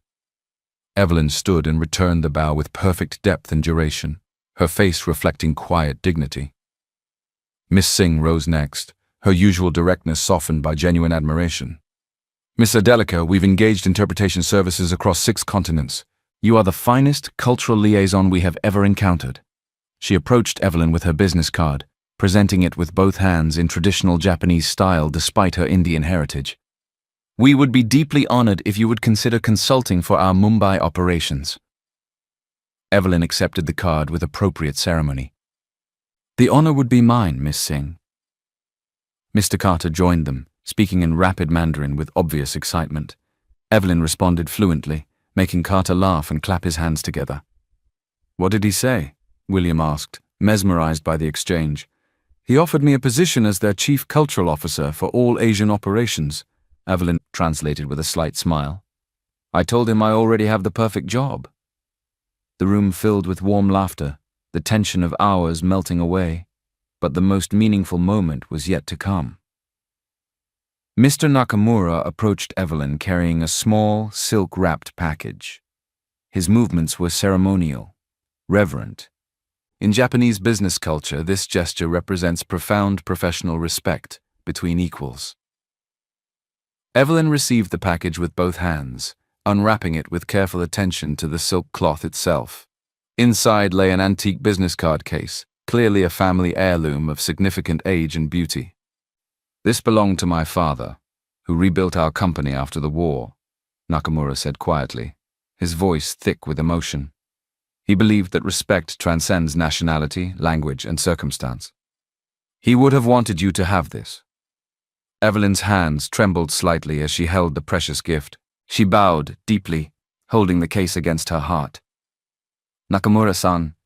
Evelyn stood and returned the bow with perfect depth and duration, her face reflecting quiet dignity. Miss Singh rose next, her usual directness softened by genuine admiration. "Miss Adelica, we've engaged interpretation services across 6 continents. You are the finest cultural liaison we have ever encountered." She approached Evelyn with her business card, presenting it with both hands in traditional Japanese style despite her Indian heritage. "We would be deeply honored if you would consider consulting for our Mumbai operations." Evelyn accepted the card with appropriate ceremony. "The honor would be mine, Miss Singh." Mr. Carter joined them, speaking in rapid Mandarin with obvious excitement. Evelyn responded fluently, making Carter laugh and clap his hands together. "What did he say?" William asked, mesmerized by the exchange. "He offered me a position as their chief cultural officer for all Asian operations," Evelyn translated with a slight smile. "I told him I already have the perfect job." The room filled with warm laughter, the tension of hours melting away, but the most meaningful moment was yet to come. Mr. Nakamura approached Evelyn carrying a small, silk-wrapped package. His movements were ceremonial, reverent. In Japanese business culture, this gesture represents profound professional respect between equals. Evelyn received the package with both hands, unwrapping it with careful attention to the silk cloth itself. Inside lay an antique business card case, clearly a family heirloom of significant age and beauty. "This belonged to my father, who rebuilt our company after the war," Nakamura said quietly, his voice thick with emotion. He believed that respect transcends nationality, language, and circumstance. He would have wanted you to have this. Evelyn's hands trembled slightly as she held the precious gift. She bowed deeply, holding the case against her heart. Nakamura-san,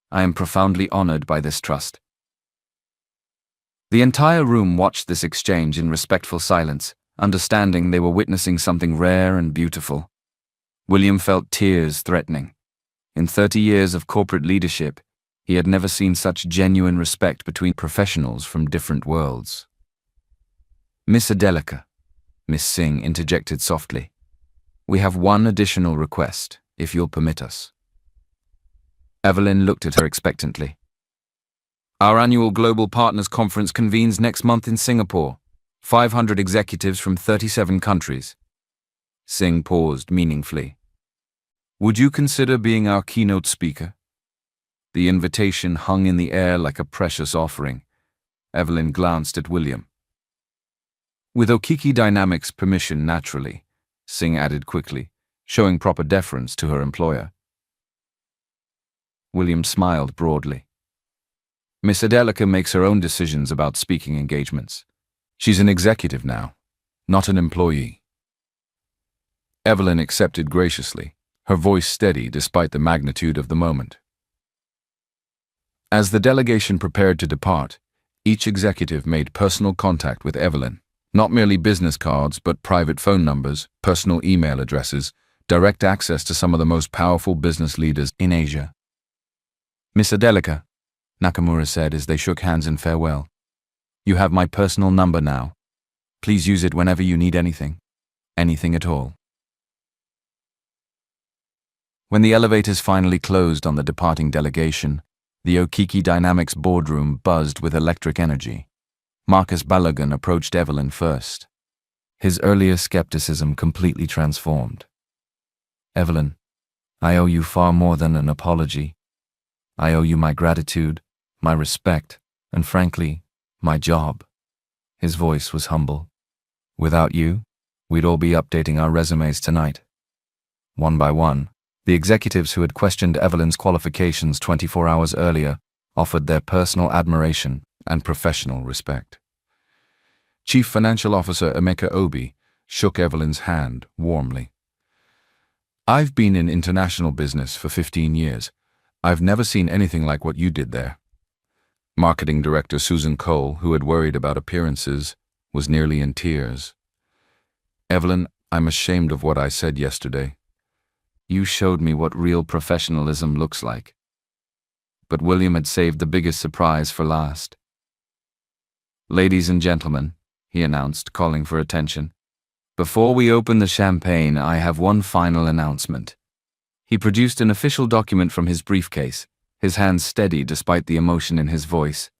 I am profoundly honored by this trust. The entire room watched this exchange in respectful silence, understanding they were witnessing something rare and beautiful. William felt tears threatening. In 30 years of corporate leadership, he had never seen such genuine respect between professionals from different worlds. Miss Adelica, Miss Singh interjected softly. We have one additional request, if you'll permit us. Evelyn looked at her expectantly. Our annual Global Partners Conference convenes next month in Singapore. 500 executives from 37 countries. Singh paused meaningfully. Would you consider being our keynote speaker? The invitation hung in the air like a precious offering. Evelyn glanced at William. With Okiki Dynamics' permission, naturally, Singh added quickly, showing proper deference to her employer. William smiled broadly. Miss Adelica makes her own decisions about speaking engagements. She's an executive now, not an employee. Evelyn accepted graciously, her voice steady despite the magnitude of the moment. As the delegation prepared to depart, each executive made personal contact with Evelyn. Not merely business cards, but private phone numbers, personal email addresses, direct access to some of the most powerful business leaders in Asia. Miss Adelica, Nakamura said as they shook hands in farewell. You have my personal number now. Please use it whenever you need anything. Anything at all. When the elevators finally closed on the departing delegation, the Okiki Dynamics boardroom buzzed with electric energy. Marcus Balogun approached Evelyn first. His earlier skepticism completely transformed. Evelyn, I owe you far more than an apology. I owe you my gratitude, my respect, and frankly, my job. His voice was humble. Without you, we'd all be updating our resumes tonight. One by one, the executives who had questioned Evelyn's qualifications 24 hours earlier offered their personal admiration and professional respect. Chief Financial Officer Emeka Obi shook Evelyn's hand warmly. I've been in international business for 15 years. I've never seen anything like what you did there. Marketing Director Susan Cole, who had worried about appearances, was nearly in tears. Evelyn, I'm ashamed of what I said yesterday. You showed me what real professionalism looks like. But William had saved the biggest surprise for last. Ladies and gentlemen, he announced, calling for attention. Before we open the champagne, I have one final announcement. He produced an official document from his briefcase, his hands steady despite the emotion in his voice.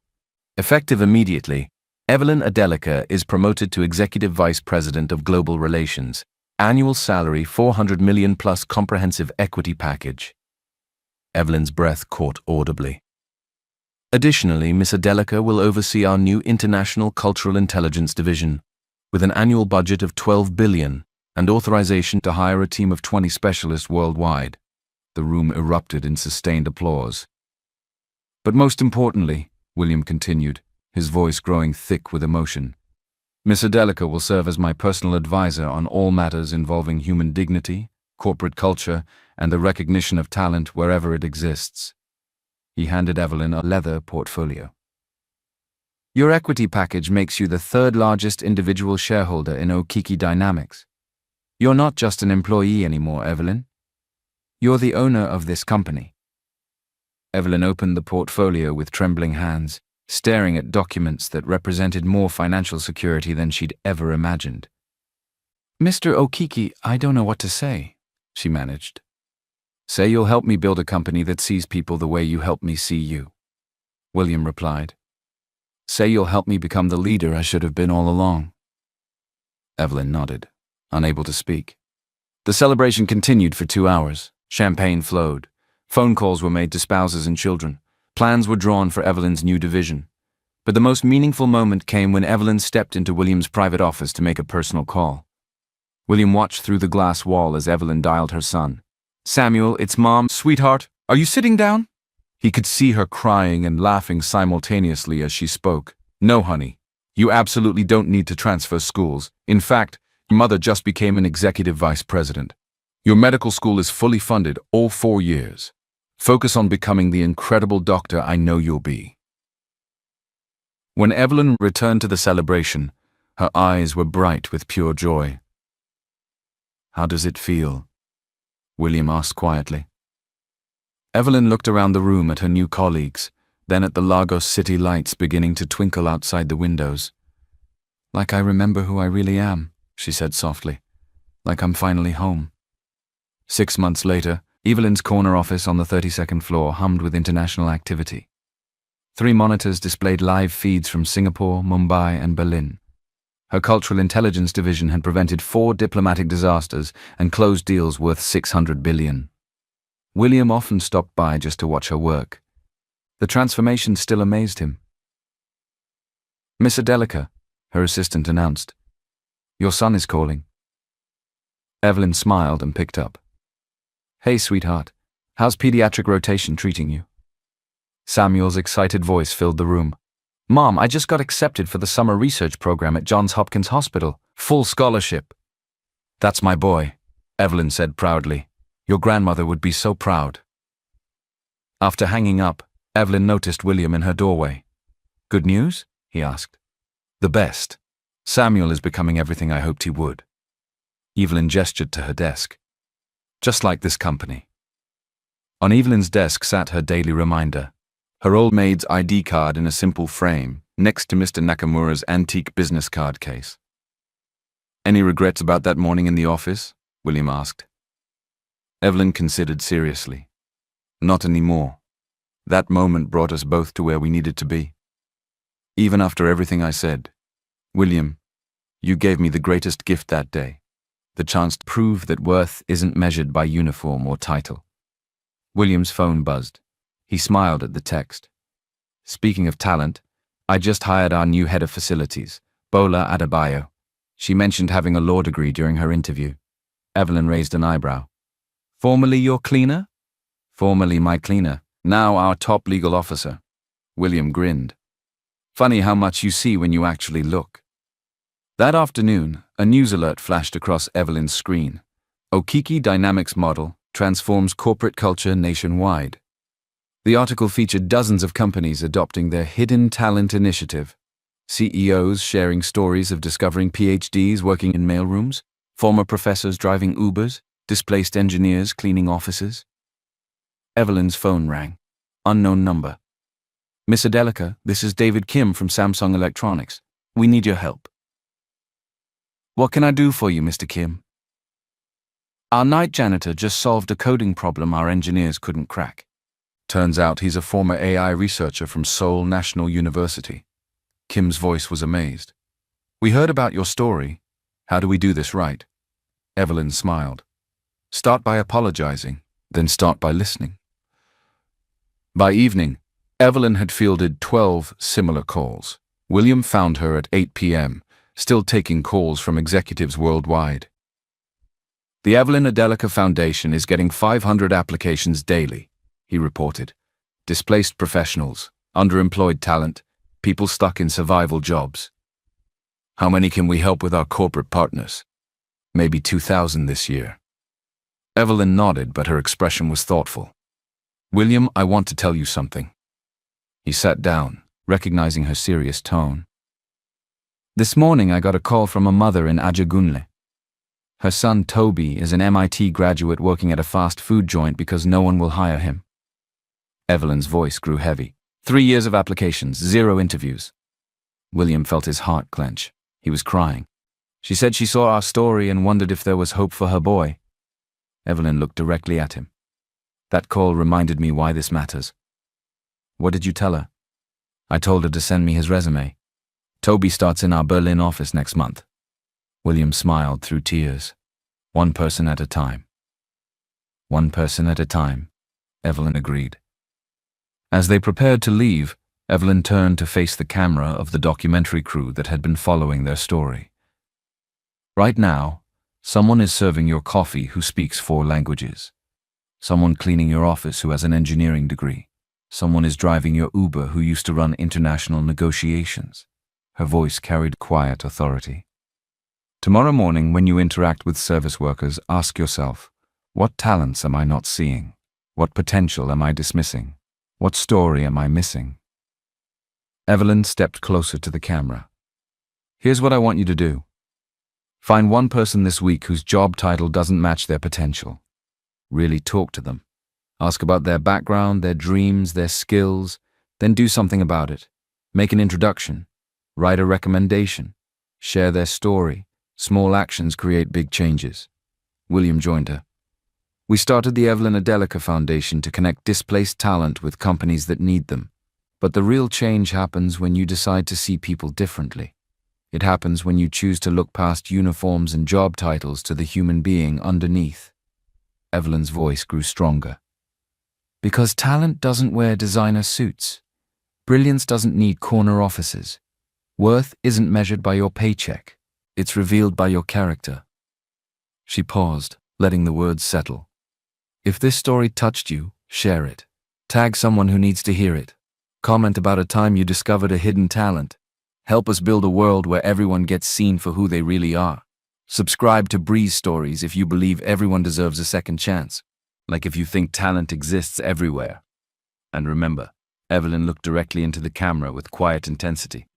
Effective immediately, Evelyn Adelica is promoted to Executive Vice President of Global Relations. Annual salary $400 million plus comprehensive equity package. Evelyn's breath caught audibly. Additionally, Miss Adelica will oversee our new International Cultural Intelligence Division, with an annual budget of $12 billion and authorization to hire a team of 20 specialists worldwide. The room erupted in sustained applause. But most importantly, William continued, his voice growing thick with emotion, Miss Adelica will serve as my personal advisor on all matters involving human dignity, corporate culture, and the recognition of talent wherever it exists. He handed Evelyn a leather portfolio. Your equity package makes you the third largest individual shareholder in Okiki Dynamics. You're not just an employee anymore, Evelyn. You're the owner of this company. Evelyn opened the portfolio with trembling hands, staring at documents that represented more financial security than she'd ever imagined. Mr. Okiki, I don't know what to say, she managed. Say you'll help me build a company that sees people the way you helped me see you. William replied. Say you'll help me become the leader I should have been all along. Evelyn nodded, unable to speak. The celebration continued for 2 hours. Champagne flowed. Phone calls were made to spouses and children. Plans were drawn for Evelyn's new division. But the most meaningful moment came when Evelyn stepped into William's private office to make a personal call. William watched through the glass wall as Evelyn dialed her son. "Samuel, it's Mom. Sweetheart, are you sitting down?" He could see her crying and laughing simultaneously as she spoke. "No, honey. You absolutely don't need to transfer schools. In fact, your mother just became an executive vice president. Your medical school is fully funded all 4 years. Focus on becoming the incredible doctor I know you'll be." When Evelyn returned to the celebration, her eyes were bright with pure joy. "How does it feel?" William asked quietly. Evelyn looked around the room at her new colleagues, then at the Lagos city lights beginning to twinkle outside the windows. "Like I remember who I really am," she said softly. "Like I'm finally home." 6 months later, Evelyn's corner office on the 32nd floor hummed with international activity. 3 monitors displayed live feeds from Singapore, Mumbai, and Berlin. Her cultural intelligence division had prevented 4 diplomatic disasters and closed deals worth $600 billion. William often stopped by just to watch her work. The transformation still amazed him. "Miss Adelica," her assistant announced. "Your son is calling." Evelyn smiled and picked up. "Hey, sweetheart. How's pediatric rotation treating you?" Samuel's excited voice filled the room. "Mom, I just got accepted for the summer research program at Johns Hopkins Hospital. Full scholarship." "That's my boy," Evelyn said proudly. "Your grandmother would be so proud." After hanging up, Evelyn noticed William in her doorway. "Good news?" he asked. "The best. Samuel is becoming everything I hoped he would." Evelyn gestured to her desk. "Just like this company." On Evelyn's desk sat her daily reminder, her old maid's ID card in a simple frame, next to Mr. Nakamura's antique business card case. "Any regrets about that morning in the office?" William asked. Evelyn considered seriously. "Not anymore. That moment brought us both to where we needed to be. Even after everything I said, William, you gave me the greatest gift that day, the chance to prove that worth isn't measured by uniform or title." William's phone buzzed. He smiled at the text. "Speaking of talent, I just hired our new head of facilities, Bola Adebayo. She mentioned having a law degree during her interview." Evelyn raised an eyebrow. "Formerly your cleaner?" "Formerly my cleaner, now our top legal officer." William grinned. "Funny how much you see when you actually look." That afternoon, a news alert flashed across Evelyn's screen. Okiki Dynamics model transforms corporate culture nationwide. The article featured dozens of companies adopting their hidden talent initiative. CEOs sharing stories of discovering PhDs working in mailrooms, former professors driving Ubers, displaced engineers cleaning offices. Evelyn's phone rang. Unknown number. "Miss Adelica, this is David Kim from Samsung Electronics. We need your help." "What can I do for you, Mr. Kim?" "Our night janitor just solved a coding problem our engineers couldn't crack." Turns out he's a former AI researcher from Seoul National University. Kim's voice was amazed. "We heard about your story. How do we do this right?" Evelyn smiled. "Start by apologizing, then start by listening." By evening, Evelyn had fielded 12 similar calls. William found her at 8 p.m., still taking calls from executives worldwide. "The Evelyn Adelica Foundation is getting 500 applications daily," he reported. "Displaced professionals, underemployed talent, people stuck in survival jobs. How many can we help with our corporate partners? Maybe 2,000 this year." Evelyn nodded, but her expression was thoughtful. "William, I want to tell you something." He sat down, recognizing her serious tone. "This morning I got a call from a mother in Ajagunle. Her son Toby is an MIT graduate working at a fast food joint because no one will hire him." Evelyn's voice grew heavy. 3 years of applications, 0 interviews. William felt his heart clench. He was crying. "She said she saw our story and wondered if there was hope for her boy." Evelyn looked directly at him. "That call reminded me why this matters." "What did you tell her?" "I told her to send me his resume. Toby starts in our Berlin office next month." William smiled through tears. "One person at a time." "One person at a time," Evelyn agreed. As they prepared to leave, Evelyn turned to face the camera of the documentary crew that had been following their story. Right now, Someone is serving your coffee who speaks 4 languages. Someone cleaning your office who has an engineering degree. Someone is driving your Uber who used to run international negotiations. Her voice carried quiet authority. Tomorrow morning, when you interact with service workers, ask yourself, what talents am I not seeing? What potential am I dismissing? What story am I missing? Evelyn stepped closer to the camera. Here's what I want you to do. Find one person this week whose job title doesn't match their potential. Really talk to them. Ask about their background, their dreams, their skills, then do something about it. Make an introduction. Write a recommendation. Share their story. Small actions create big changes. William joined her. We started the Evelyn Adelica Foundation to connect displaced talent with companies that need them. But the real change happens when you decide to see people differently. It happens when you choose to look past uniforms and job titles to the human being underneath. Evelyn's voice grew stronger. Because talent doesn't wear designer suits. Brilliance doesn't need corner offices. Worth isn't measured by your paycheck. It's revealed by your character. She paused, letting the words settle. If this story touched you, share it. Tag someone who needs to hear it. Comment about a time you discovered a hidden talent. Help us build a world where everyone gets seen for who they really are. Subscribe to Breeze Stories if you believe everyone deserves a second chance. Like if you think talent exists everywhere. And remember, Evelyn looked directly into the camera with quiet intensity.